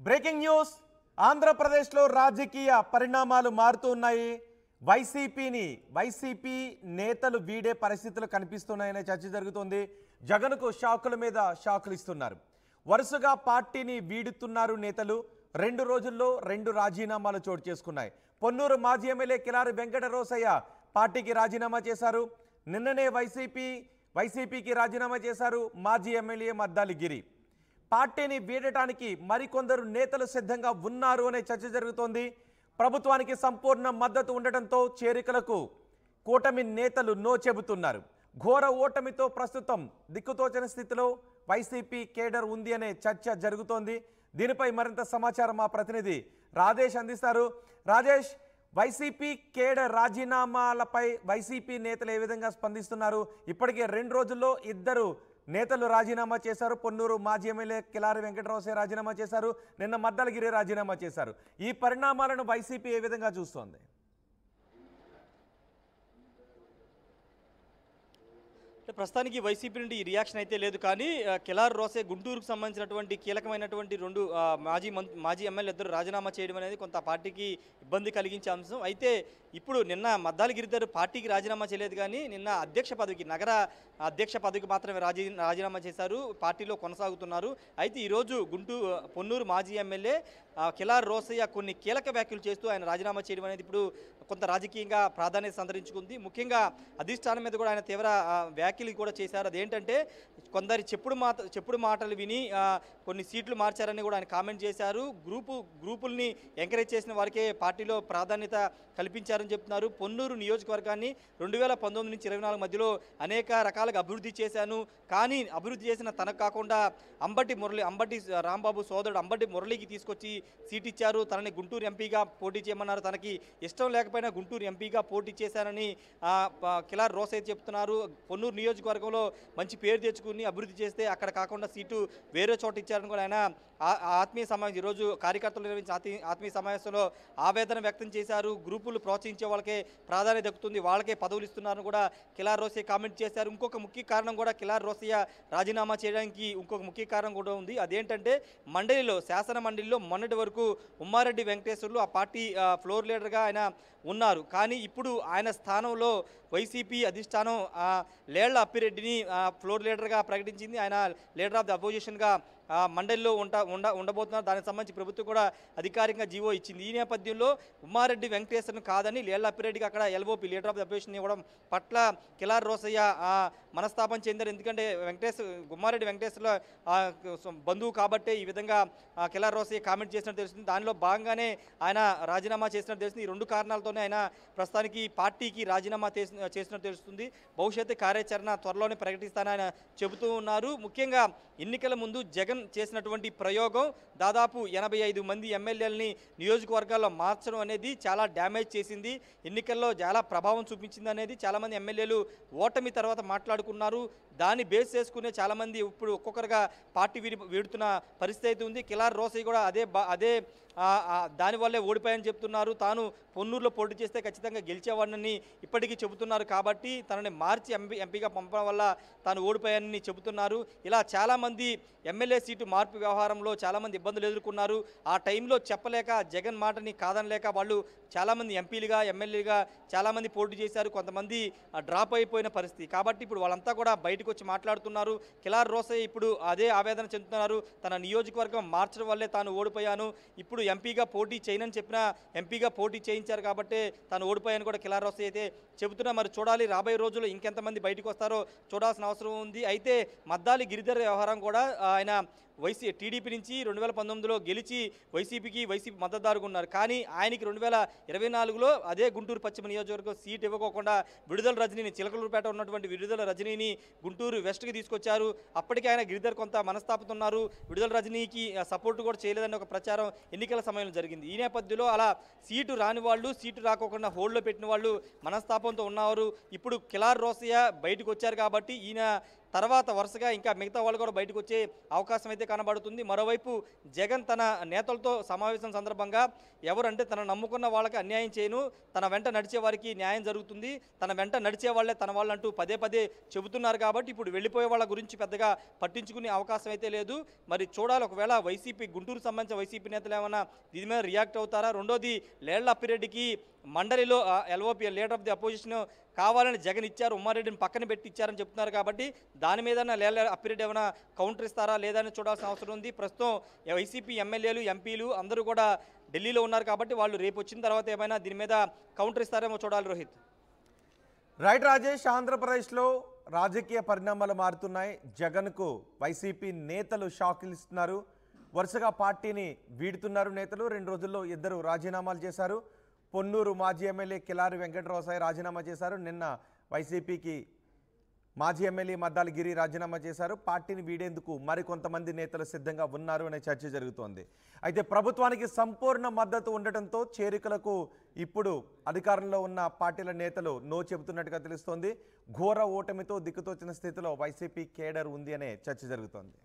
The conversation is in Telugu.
బ్రేకింగ్ న్యూస్ ఆంధ్రప్రదేశ్లో రాజకీయ పరిణామాలు మారుతూ ఉన్నాయి. వైసీపీ నేతలు వీడే పరిస్థితులు కనిపిస్తున్నాయనే చర్చ జరుగుతోంది. జగన్కు షాకుల మీద షాకులు ఇస్తున్నారు. వరుసగా పార్టీని వీడుతున్నారు నేతలు. 2 రోజుల్లో 2 రాజీనామాలు చోటు చేసుకున్నాయి. పొన్నూరు మాజీ ఎమ్మెల్యే కిలారి వెంకట రోసయ్య పార్టీకి రాజీనామా చేశారు. నిన్ననే వైసీపీకి రాజీనామా చేశారు మాజీ ఎమ్మెల్యే మద్దాలి గిరి. పార్టీని వీడటానికి మరికొందరు నేతలు సిద్ధంగా ఉన్నారు అనే చర్చ జరుగుతోంది. ప్రభుత్వానికి సంపూర్ణ మద్దతు ఉండటంతో చేరికలకు కూటమి నేతలు నో చెబుతున్నారు. ఘోర ఓటమితో ప్రస్తుతం దిక్కుతోచని స్థితిలో వైసీపీ కేడర్ ఉంది అనే చర్చ జరుగుతోంది. దీనిపై మరింత సమాచారం మా ప్రతినిధి రాజేష్ అందిస్తారు. రాజేష్, వైసీపీ కేడర్ రాజీనామాలపై వైసీపీ నేతలు ఏ విధంగా స్పందిస్తున్నారు? ఇప్పటికే 2 రోజుల్లో 2 నేతలు రాజీనామా చేశారు. పొన్నూరు మాజీ ఎమ్మెల్యే కిలారి వెంకటరావు రాజీనామా చేశారు. నిన్న మద్దలగిరి రాజీనామా చేశారు. ఈ పరిణామాలను వైసీపీ ఏ విధంగా చూస్తోంది? ప్రస్తుతానికి వైసీపీ నుండి ఈ రియాక్షన్ అయితే లేదు. కానీ కిలారి రోసే గుంటూరుకు సంబంధించినటువంటి కీలకమైనటువంటి 2 మాజీ ఎమ్మెల్యే 2 రాజీనామా చేయడం అనేది కొంత పార్టీకి ఇబ్బంది కలిగించే అంశం. అయితే ఇప్పుడు నిన్న మద్దాలి గిరిధర్ పార్టీకి రాజీనామా చేయలేదు, కానీ నిన్న నగర అధ్యక్ష పదవికి మాత్రమే రాజీనామా చేశారు. పార్టీలో కొనసాగుతున్నారు. అయితే ఈరోజు పొన్నూరు మాజీ ఎమ్మెల్యే కిలారి రోసయ్య కొన్ని కీలక వ్యాఖ్యలు చేస్తూ ఆయన రాజీనామా చేయడం అనేది ఇప్పుడు కొంత రాజకీయంగా ప్రాధాన్యత సంతరించుకుంది. ముఖ్యంగా అధిష్టానం మీద కూడా ఆయన తీవ్ర వ్యాఖ్యలు కూడా చేశారు. అదేంటంటే కొందరి చెప్పుడు మాటలు విని కొన్ని సీట్లు మార్చారని కూడా ఆయన కామెంట్ చేశారు. గ్రూపుల్ని ఎంకరేజ్ చేసిన వారికే పార్టీలో ప్రాధాన్యత కల్పించారని చెప్తున్నారు. పొన్నూరు నియోజకవర్గాన్ని 2019 నుంచి 24 మధ్యలో అనేక రకాలుగా అభివృద్ధి చేశాను, కానీ అభివృద్ధి చేసిన తనకు కాకుండా అంబటి రాంబాబు సోదరుడు అంబటి మురళికి తీసుకొచ్చి సీట్ ఇచ్చారు. తనని గుంటూరు ఎంపీగా పోటీ చేయమన్నారు. తనకి ఇష్టం లేకపోయినా గుంటూరు ఎంపీగా పోటీ చేశానని కిలారి రోసయ్య చెప్తున్నారు. పొన్నూరు నియోజకవర్గంలో మంచి పేరు తెచ్చుకుని అభివృద్ధి చేస్తే అక్కడ కాకుండా సీటు వేరే చోట ఇచ్చారని కూడా ఆయన ఆత్మీయ సమావేశం ఈరోజు కార్యకర్తలు నిర్వహించిన ఆత్మీయ సమావేశంలో ఆవేదన వ్యక్తం చేశారు. గ్రూపులు ప్రోత్సహించే వాళ్ళకే ప్రాధాన్యత దక్కుతుంది, వాళ్ళకే పదవులు ఇస్తున్నారని కూడా కిలారి రోసయ్య కామెంట్ చేశారు. ఇంకొక ముఖ్య కారణం కూడా కిలారి రోసయ్య రాజీనామా చేయడానికి ఇంకొక ముఖ్య కారణం కూడా ఉంది. అదేంటంటే శాసన మండలిలో మొన్నటి వరకు ఉమ్మారెడ్డి వెంకటేశ్వర్లు ఆ పార్టీ ఫ్లోర్ లీడర్గా ఆయన ఉన్నారు. కానీ ఇప్పుడు ఆయన స్థానంలో వైసీపీ అధిష్టానం లేళ్ల అప్పిరెడ్డిని ఫ్లోర్ లీడర్గా ప్రకటించింది. ఆయన లీడర్ ఆఫ్ ది అపోజిషన్గా మండలిలో ఉండబోతున్నారు. దానికి సంబంధించి ప్రభుత్వం కూడా అధికారికంగా జీవో ఇచ్చింది. ఈ నేపథ్యంలో ఉమ్మారెడ్డి వెంకటేశ్వర్ను కాదని లేళ్ల అప్పిరెడ్డికి అక్కడ LOP leader of the opposition ఇవ్వడం పట్ల కిలారి రోసయ్య మనస్తాపం చెందారు. ఎందుకంటే ఉమ్మారెడ్డి వెంకటేశ్వర్ల బంధువు కాబట్టే ఈ విధంగా కిలారి రోసయ్య కామెంట్ చేసినట్టు తెలుస్తుంది. దానిలో భాగంగానే ఆయన రాజీనామా చేసినట్టు తెలుస్తుంది. ఈ 2 కారణాలతోనే ఆయన ప్రస్తుతానికి పార్టీకి రాజీనామా చేసినట్టు తెలుస్తుంది. భవిష్యత్తు కార్యాచరణ త్వరలోనే ప్రకటిస్తానని ఆయన చెబుతూ ఉన్నారు. ముఖ్యంగా ఎన్నికల ముందు జగన్ చేసినటువంటి ప్రయోగం దాదాపు 85 మంది ఎమ్మెల్యేలని నియోజకవర్గాల్లో మార్చడం అనేది చాలా డ్యామేజ్ చేసింది, ఎన్నికల్లో చాలా ప్రభావం చూపించింది అనేది చాలామంది ఎమ్మెల్యేలు ఓటమి తర్వాత మాట్లాడుకున్నారు. దాన్ని బేస్ చేసుకునే చాలామంది ఇప్పుడు ఒక్కొక్కరుగా పార్టీ వీడుతున్న పరిస్థితి ఉంది. కిలారి రోసయ్య కూడా అదే దానివల్లే ఓడిపోయాయని చెప్తున్నారు. తాను పొన్నూరులో పోటీ చేస్తే ఖచ్చితంగా గెలిచేవాడిని ఇప్పటికీ చెబుతున్నారు. కాబట్టి తనని మార్చి ఎంపీగా పంపడం వల్ల తాను ఓడిపోయానని చెబుతున్నారు. ఇలా చాలామంది ఎమ్మెల్యే సీటు మార్పు వ్యవహారంలో చాలామంది ఇబ్బందులు ఎదుర్కొన్నారు. ఆ టైంలో చెప్పలేక జగన్ మాటని కాదనలేక వాళ్ళు చాలామంది ఎంపీలుగా ఎమ్మెల్యేగా చాలామంది పోటీ చేశారు. కొంతమంది డ్రాప్ అయిపోయిన పరిస్థితి. కాబట్టి ఇప్పుడు వాళ్ళంతా కూడా బయటకు వచ్చి మాట్లాడుతున్నారు. కిలారి రోసయ్య ఇప్పుడు అదే ఆవేదన చెందుతున్నారు. తన నియోజకవర్గం మార్చడం వల్లే తాను ఓడిపోయాను, ఇప్పుడు ఎంపీగా పోటీ చేయనని చెప్పినా ఎంపీగా పోటీ చేయించారు కాబట్టి తాను ఓడిపోయాను కూడా కిలారి రోసయ్య అయితే చెబుతున్నా. మరి చూడాలి రాబోయే రోజుల్లో ఇంకెంతమంది బయటకు వస్తారో చూడాల్సిన అవసరం ఉంది. అయితే మద్దాలి గిరిధర్ వ్యవహారం కూడా ఆయన టీడీపీ నుంచి 2019లో గెలిచి వైసీపీ మద్దతుదారుగా ఉన్నారు. కానీ ఆయనకి 2024లో అదే గుంటూరు పశ్చిమ నియోజకవర్గం సీట్ ఇవ్వకోకుండా విడుదల రజనీని, చిలకలూరుపేట ఉన్నటువంటి విడుదల రజనీని గుంటూరు వెస్ట్కి తీసుకొచ్చారు. అప్పటికే ఆయన గిరిధర్ కొంత మనస్తాపతున్నారు. విడుదల రజనీకి సపోర్ట్ కూడా చేయలేదని ఒక ప్రచారం ఎన్నికల సమయంలో జరిగింది. ఈ నేపథ్యంలో అలా సీటు రాని వాళ్ళు, సీటు రాకోకుండా హోల్డ్లో పెట్టిన వాళ్ళు మనస్తాపంతో ఉన్నారు. ఇప్పుడు కిలారి రోసయ్య బయటకు వచ్చారు కాబట్టి ఈయన తర్వాత వరుసగా ఇంకా మిగతా వాళ్ళు కూడా బయటకు వచ్చే అవకాశం అయితే కనబడుతుంది. మరోవైపు జగన్ తన నేతలతో సమావేశం సందర్భంగా ఎవరంటే తన నమ్ముకున్న వాళ్ళకి అన్యాయం చేయను, తన వెంట నడిచే వారికి న్యాయం జరుగుతుంది, తన వెంట నడిచే వాళ్ళే తన వాళ్ళంటూ పదే పదే చెబుతున్నారు. కాబట్టి ఇప్పుడు వెళ్ళిపోయే వాళ్ళ గురించి పెద్దగా పట్టించుకునే అవకాశం అయితే లేదు. మరి చూడాలి, ఒకవేళ వైసీపీ గుంటూరుకు సంబంధించిన వైసీపీ నేతలు ఏమైనా దీని మీద రియాక్ట్ అవుతారా? రెండోది, లేళ్ల అప్పిరెడ్డికి మండలిలో LOP leader of the opposition కావాలని జగన్ ఇచ్చారు, ఉమ్మారెడ్డిని పక్కన పెట్టి ఇచ్చారని చెప్తున్నారు. కాబట్టి దాని మీద లేళ్ల అప్పిరెడ్డి ఏమైనా కౌంటర్ ఇస్తారా లేదా అని చూడాల్సిన అవసరం ఉంది. ప్రస్తుతం వైసీపీ ఎమ్మెల్యేలు, ఎంపీలు అందరూ కూడా ఢిల్లీలో ఉన్నారు. కాబట్టి వాళ్ళు రేపు వచ్చిన తర్వాత ఏమైనా దీని మీద కౌంటర్ ఇస్తారేమో చూడాలి. రోహిత్. రైట్ రాజేష్, ఆంధ్రప్రదేశ్లో రాజకీయ పరిణామాలు మారుతున్నాయి. జగన్కు వైసీపీ నేతలు షాకులు ఇస్తున్నారు. వరుసగా పార్టీని వీడుతున్నారు నేతలు. 2 రోజుల్లో 2 రాజీనామాలు చేశారు. పొన్నూరు మాజీ ఎమ్మెల్యే కిలారి వెంకటరావు రాజీనామా చేశారు. నిన్న వైసీపీకి మాజీ ఎమ్మెల్యే మద్దాల గిరి రాజీనామా చేశారు. పార్టీని వీడేందుకు మరికొంతమంది నేతలు సిద్ధంగా ఉన్నారు అనే చర్చ జరుగుతోంది. అయితే ప్రభుత్వానికి సంపూర్ణ మద్దతు ఉండటంతో చేరికలకు ఇప్పుడు అధికారంలో ఉన్న పార్టీల నేతలు నో చెబుతున్నట్టుగా తెలుస్తోంది. ఘోర ఓటమితో దిక్కుతోచిన స్థితిలో వైసీపీ కేడర్ ఉంది అనే చర్చ జరుగుతోంది.